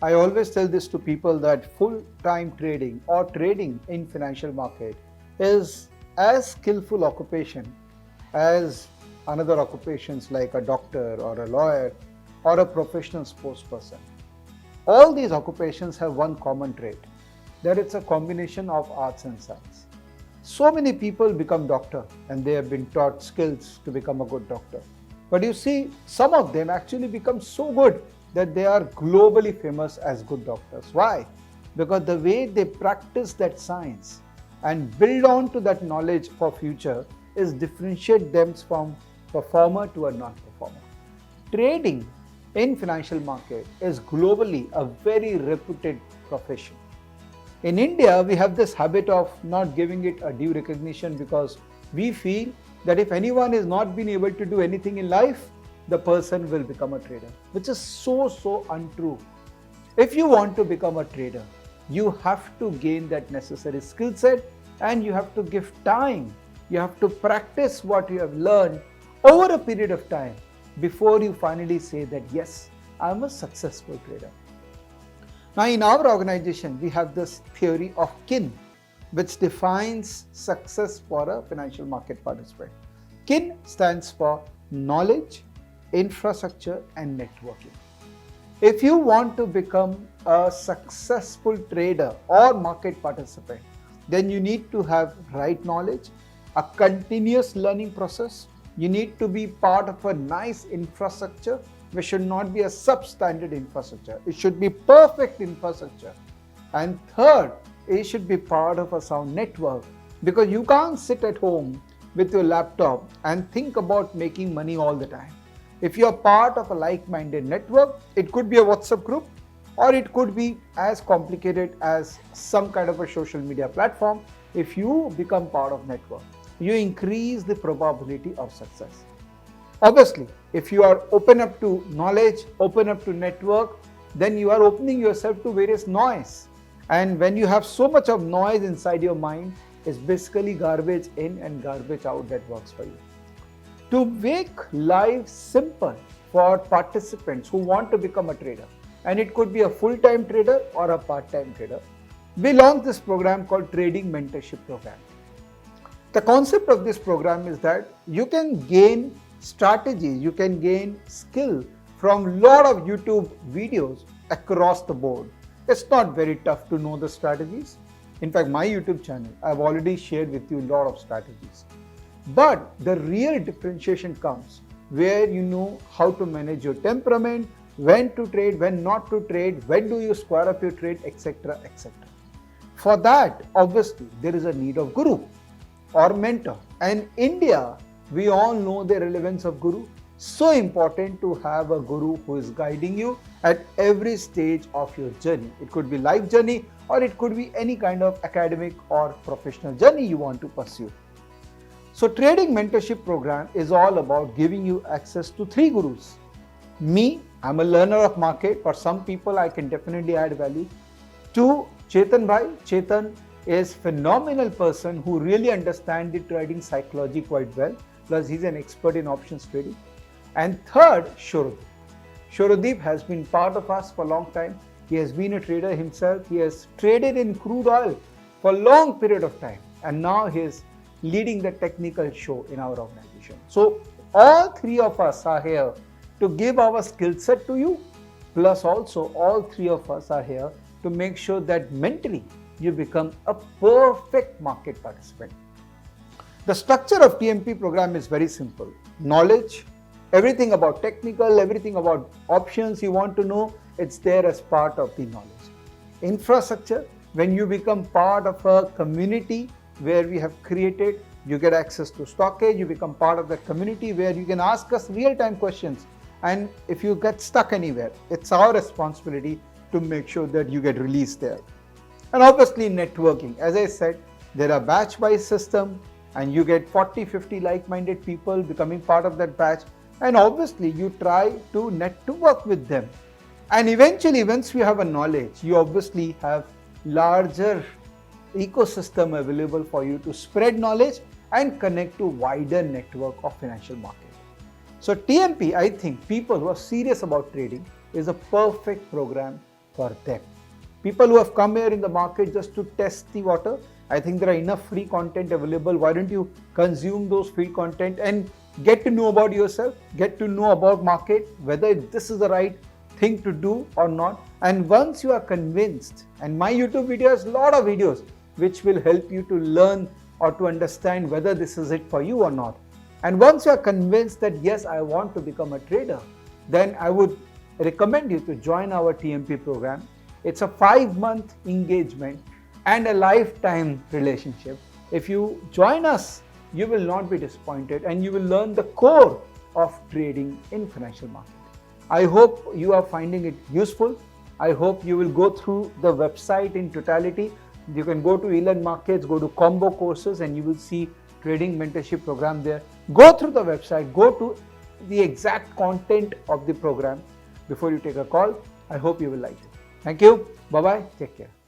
I always tell this to people that full-time trading or trading in financial market is as skillful occupation as another occupations like a doctor or a lawyer or a professional sports person. All these occupations have one common trait, that it's a combination of arts and science. So many people become doctor and they have been taught skills to become a good doctor. But you see, some of them actually become so good that they are globally famous as good doctors. Why? Because the way they practice that science and build on to that knowledge for future is differentiate them from performer to a non-performer. Trading in financial market is globally a very reputed profession. In India, we have this habit of not giving it a due recognition because we feel that if anyone is not been able to do anything in life, the person will become a trader, which is so untrue. If you want to become a trader, you have to gain that necessary skill set and you have to give time. You have to practice what you have learned over a period of time before you finally say that, yes, I'm a successful trader. Now, in our organization, we have this theory of KIN, which defines success for a financial market participant. KIN stands for knowledge, infrastructure, and networking. If you want to become a successful trader or market participant, then you need to have right knowledge, a continuous learning process. You need to be part of a nice infrastructure, which should not be a substandard infrastructure. It should be perfect infrastructure. And third, it should be part of a sound network, because you can't sit at home with your laptop and think about making money all the time. If you are part of a like-minded network, it could be a WhatsApp group or it could be as complicated as some kind of a social media platform. If you become part of network, you increase the probability of success. Obviously, if you are open up to knowledge, open up to network, then you are opening yourself to various noise. And when you have so much of noise inside your mind, it's basically garbage in and garbage out that works for you. To make life simple for participants who want to become a trader, and it could be a full-time trader or a part-time trader, we launched this program called Trading Mentorship Program. The concept of this program is that you can gain strategies, you can gain skill from a lot of YouTube videos across the board. It's not very tough to know the strategies. In fact, my YouTube channel, I've already shared with you a lot of strategies. But the real differentiation comes where you know how to manage your temperament, when to trade, when not to trade, when do you square up your trade, etc. etc. For that, obviously, there is a need of guru or mentor. And India, we all know the relevance of guru. So important to have a guru who is guiding you at every stage of your journey. It could be life journey or it could be any kind of academic or professional journey you want to pursue. So Trading Mentorship Program is all about giving you access to 3 gurus. Me, I'm a learner of market. For some people, I can definitely add value. 2, Chetan Bhai. Chetan is a phenomenal person who really understands the trading psychology quite well. Plus, he's an expert in options trading. And third, Souradeep. Souradeep has been part of us for a long time. He has been a trader himself. He has traded in crude oil for a long period of time. And now he is leading the technical show in our organization. So all 3 of us are here to give our skill set to you. Plus also all 3 of us are here to make sure that mentally you become a perfect market participant. The structure of TMP program is very simple. Knowledge, everything about technical, everything about options you want to know, it's there as part of the knowledge. Infrastructure, when you become part of a community where we have created, you get access to StockEdge, you become part of that community where you can ask us real-time questions. And if you get stuck anywhere, it's our responsibility to make sure that you get released there. And obviously networking. As I said, there are batch-wise system and you get 40-50 like-minded people becoming part of that batch. And obviously you try to network with them. And eventually once you have a knowledge, you obviously have larger ecosystem available for you to spread knowledge and connect to wider network of financial market. So TMP, I think people who are serious about trading is a perfect program for them. People who have come here in the market just to test the water, I think there are enough free content available. Why don't you consume those free content and get to know about yourself, get to know about market, whether this is the right thing to do or not. And once you are convinced, and my YouTube video has a lot of videos which will help you to learn or to understand whether this is it for you or not. And once you are convinced that yes, I want to become a trader, then I would recommend you to join our TMP program. It's a 5-month engagement and a lifetime relationship. If you join us, you will not be disappointed and you will learn the core of trading in financial market. I hope you are finding it useful. I hope you will go through the website in totality. You can go to Elearnmarkets, go to combo courses, and you will see trading mentorship program there. Go through the website, go to the exact content of the program before you take a call. I hope you will like it. Thank you. Bye-bye. Take care.